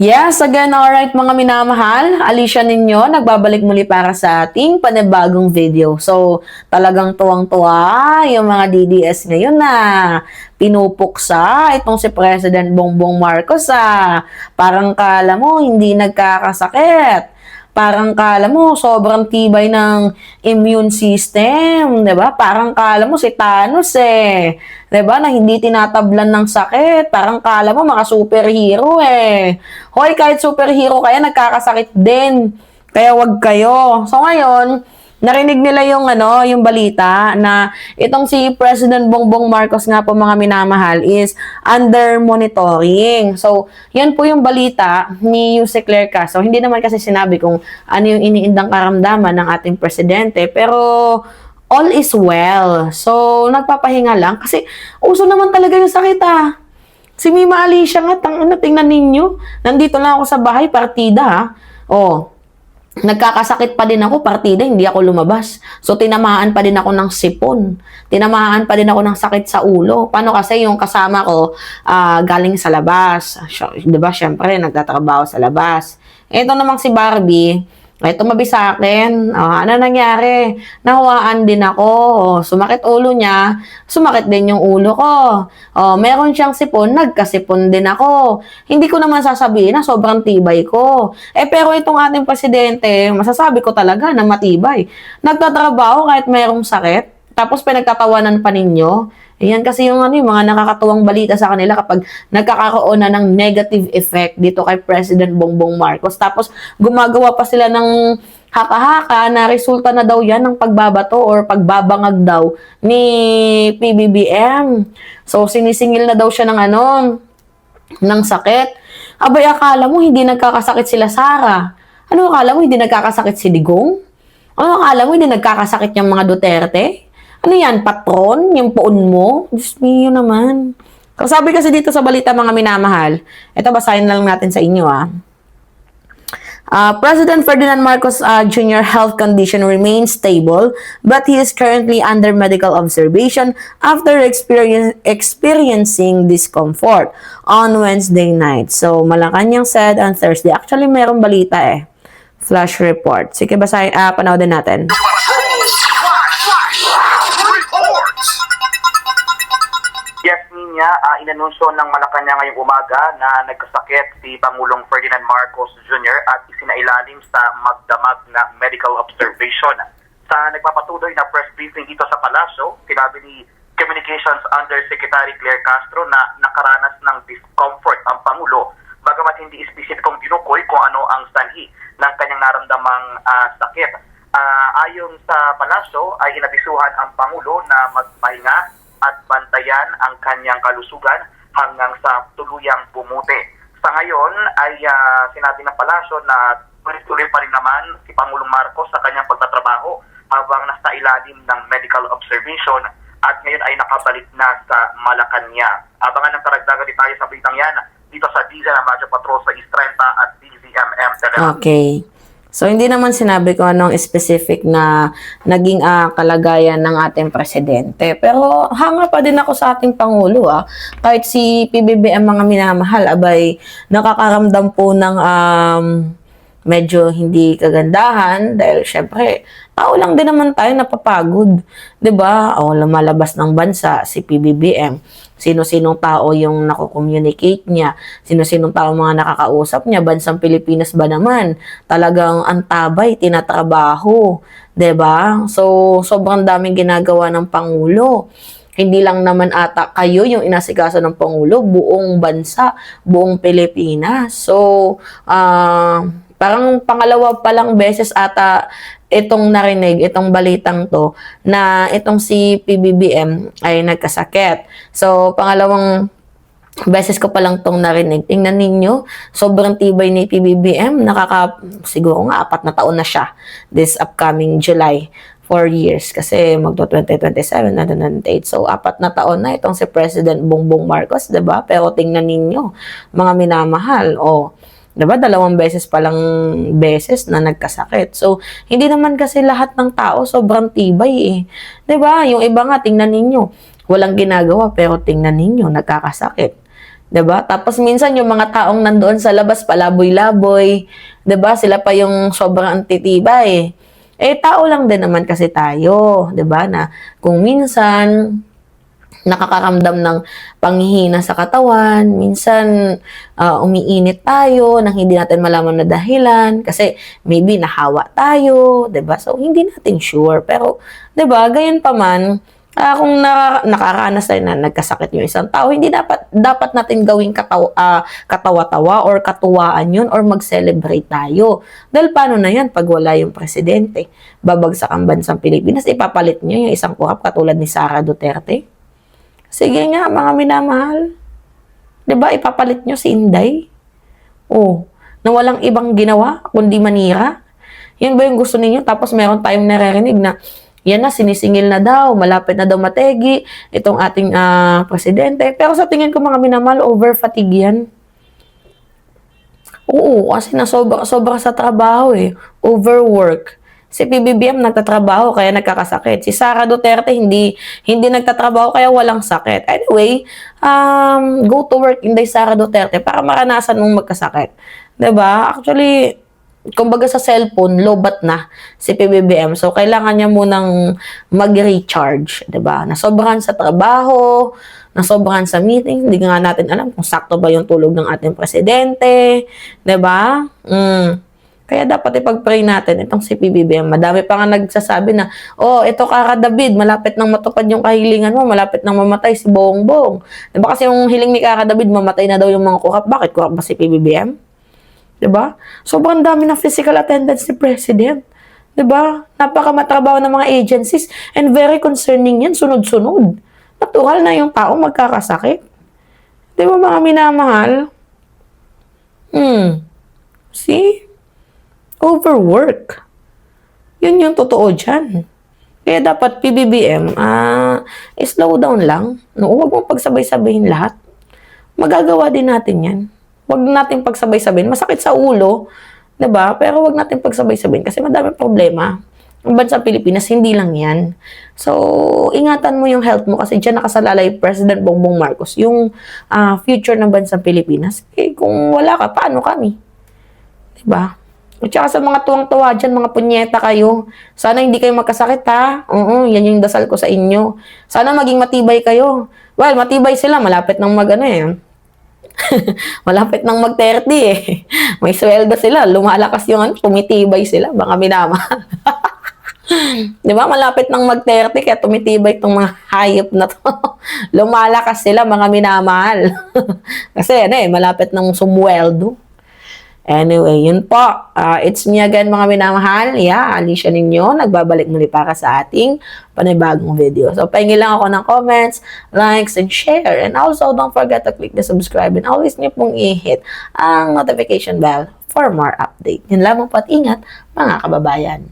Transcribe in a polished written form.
Yes, again, alright mga minamahal, Alicia ninyo, nagbabalik muli para sa ating panibagong video. So, talagang tuwang-tuwa yung mga DDS ngayon na pinupuksa itong si President Bongbong Marcos. Parang kala mo hindi nagkakasakit. Parang kala mo sobrang tibay ng immune system, 'di ba? Parang kala mo si Thanos 'di ba? Na hindi tinatablan ng sakit. Parang kala mo mga superhero Hoy, kahit superhero kaya nagkakasakit din. Kaya wag kayo. So ngayon, narinig nila yung yung balita na itong si President Bongbong Marcos nga po mga minamahal is under monitoring. So, yan po yung balita ni Yuse Claire Castro. Hindi naman kasi sinabi kung ano yung iniindang karamdaman ng ating presidente, pero all is well. So, nagpapahinga lang kasi uso naman talaga yung sakit Si Mima Alicia nga, tingnan ninyo. Nandito lang ako sa bahay, partida nagkakasakit pa din ako, partida, hindi ako lumabas. So, tinamaan pa din ako ng sipon. Tinamaan pa din ako ng sakit sa ulo. Paano kasi yung kasama ko galing sa labas? Diba, syempre, nagtatrabaho sa labas. Ito namang si Barbie, ay tumabi sa akin. Ano nangyari? Nahuwaan din ako. Sumakit ulo niya. Sumakit din yung ulo ko. Meron siyang sipon. Nagkasipon din ako. Hindi ko naman sasabihin na sobrang tibay ko. Pero itong ating presidente, masasabi ko talaga na matibay. Nagtatrabaho kahit merong sakit. Tapos pinagtatawanan pa ninyo. Yan kasi yung yung mga nakakatuwang balita sa kanila kapag nagkakaroon na ng negative effect dito kay President Bongbong Marcos. Tapos gumagawa pa sila ng haka-haka na resulta na daw yan ng pagbabato or pagbabangag daw ni PBBM. So sinisingil na daw siya ng ng sakit. Abay, akala mo hindi nagkakasakit sila Sara? Ano akala mo hindi nagkakasakit si Digong? Ano akala mo hindi nagkakasakit yung mga Duterte? Ano yan, patron? Yung poon mo? Diyos mio naman. Sabi kasi dito sa balita mga minamahal, ito basahin lang natin sa inyo President Ferdinand Marcos Jr. health condition remains stable, but he is currently under medical observation after experiencing discomfort on Wednesday night. So, Malacanang said on Thursday. Actually, merong balita Flash report. Sige, basahin, panoodin natin. Inanunsyo ng Malacanang ngayong umaga na nagkasakit si Pangulong Ferdinand Marcos Jr. at isinailalim sa magdamag na medical observation. Sa nagpapatuloy na press briefing dito sa Palasyo, sinabi ni Communications Undersecretary Claire Castro na nakaranas ng discomfort ang Pangulo, bagamat hindi espesipikong tinukoy kung ano ang sanhi ng kanyang naramdamang sakit. Ayon sa Palasyo ay inabisuhan ang Pangulo na magpahinga at bantayan ang kanyang kalusugan hanggang sa tuluyang bumuti. Sa ngayon ay sinabi ng palasyo na tuloy-tuloy pa rin naman si Pangulong Marcos sa kanyang pagtatrabaho habang nasa ilalim ng medical observation at ngayon ay nakabalik na sa Malacanang. Abangan ng karagdagan tayo sa balitang yan dito sa Diesel Radyo Patrol sa East 30 at DZMM Television. Okay. So, hindi naman sinabi ko anong specific na naging kalagayan ng ating presidente. Pero hanga pa din ako sa ating Pangulo. Kahit si PBBM mga minamahal, abay, nakakaramdam po ng medyo hindi kagandahan dahil syempre, tao lang din naman tayo napapagod. 'Di ba? Lumalabas ng bansa si PBBM. Sino-sinong tao yung nako-communicate niya, sino-sinong tao mga nakakausap niya, bansang Pilipinas ba naman? Talagang antabay, tinatrabaho, 'di ba? So, sobrang daming ginagawa ng Pangulo. Hindi lang naman ata kayo yung inasikaso ng Pangulo, buong bansa, buong Pilipinas. So, parang pangalawa pa lang beses ata itong narinig, itong balitang to, na itong si PBBM ay nagkasakit. So, pangalawang beses ko pa lang itong narinig. Tingnan ninyo, sobrang tibay ni PBBM. Siguro nga, 4 na taon na siya this upcoming July. 4 years kasi magto-2027 na 2028. So, 4 na taon na itong si President Bongbong Marcos, 'di ba? Pero tingnan ninyo, mga minamahal, 'di ba? 2 beses pa lang beses na nagkasakit. So, hindi naman kasi lahat ng tao sobrang tibay 'Di ba? Yung iba nga tingnan ninyo, walang ginagawa pero tingnan ninyo nagkakasakit. 'Di ba? Tapos minsan yung mga taong nandoon sa labas palaboy-laboy, 'di ba? Sila pa yung sobrang antitibay. Tao lang din naman kasi tayo, 'di ba? Na kung minsan nakakaramdam ng panghihina sa katawan, minsan umiinit tayo nang hindi natin malaman na dahilan kasi maybe nahawa tayo, 'di ba? So hindi natin sure, pero 'di ba, gayon pa man, kung nakaranas tayo na nagkasakit yung isang tao, hindi dapat natin gawing katawa-tawa or katuwaan yun or mag-celebrate tayo. Dahil paano na yan pag wala yung presidente? Babagsak ang bansang Pilipinas, ipapalit niyo yung isang kurap katulad ni Sara Duterte? Sige nga, mga minamahal. 'Di ba ipapalit nyo si Inday? Na walang ibang ginawa kundi manira? Yan ba yung gusto ninyo? Tapos meron tayong naririnig na yan na, sinisingil na daw, malapit na daw mategi itong ating presidente. Pero sa tingin ko, mga minamahal, over fatigue yan. Oo, kasi sobra sa trabaho overwork. Si PBBM nagtatrabaho kaya nagkakasakit. Si Sara Duterte hindi nagtatrabaho kaya walang sakit. Anyway, go to work Inday Sara Duterte para maranasan mong magkasakit. 'Di ba? Actually, kumbaga sa cellphone, lobat na si PBBM. So, kailangan niya munang mag-recharge. 'Di ba? Nasobrahan sa trabaho, nasobrahan sa meeting. Hindi nga natin alam kung sakto ba yung tulog ng ating presidente. 'Di ba? Kaya dapat ipag-pray natin itong si PBBM. Madami pa nga nagsasabi na, ito Kara David, malapit nang matupad yung kahilingan mo, malapit nang mamatay si Bongbong. Diba kasi yung hiling ni Kara David, mamatay na daw yung mga kurap. Bakit kurap ba si PBBM? Diba? Sobrang dami ng physical attendance ni President. Diba? Napakamatrabaho ng mga agencies and very concerning yan, sunod-sunod. Natural na yung tao magkakasakit. Diba mga minamahal? See? Overwork. Yun yung totoo dyan. Kaya dapat PBBM, slow down lang. Huwag mong pagsabay-sabayin lahat. Magagawa din natin yan. Huwag natin pagsabay-sabayin. Masakit sa ulo, 'di ba? Pero huwag natin pagsabay-sabayin kasi madaming problema. Ang bansang Pilipinas, hindi lang yan. So, ingatan mo yung health mo kasi dyan nakasalalay President Bongbong Marcos, yung future ng bansang Pilipinas. Kung wala ka, paano kami? 'Di ba? At saka sa mga tuwang-tuwa dyan, mga punyeta kayo. Sana hindi kayo magkasakit, ha? Yan yung dasal ko sa inyo. Sana maging matibay kayo. Well, matibay sila. Malapit nang malapit nang mag-30 . May sweldo sila. Lumalakas yung tumitibay sila. Baka minamahal. Di ba? Malapit nang mag-30 kaya tumitibay itong mga hayop na to. Lumalakas sila, mga minamahal. Kasi malapit nang sumweldo. Anyway, yun po. It's me again, mga minamahal. Alicia ninyo. Nagbabalik muli para sa ating panibagong video. So, pahingi lang ako ng comments, likes, and share. And also, don't forget to click the subscribe and always nyo pong i-hit ang notification bell for more update. Yun lamang po at ingat, mga kababayan.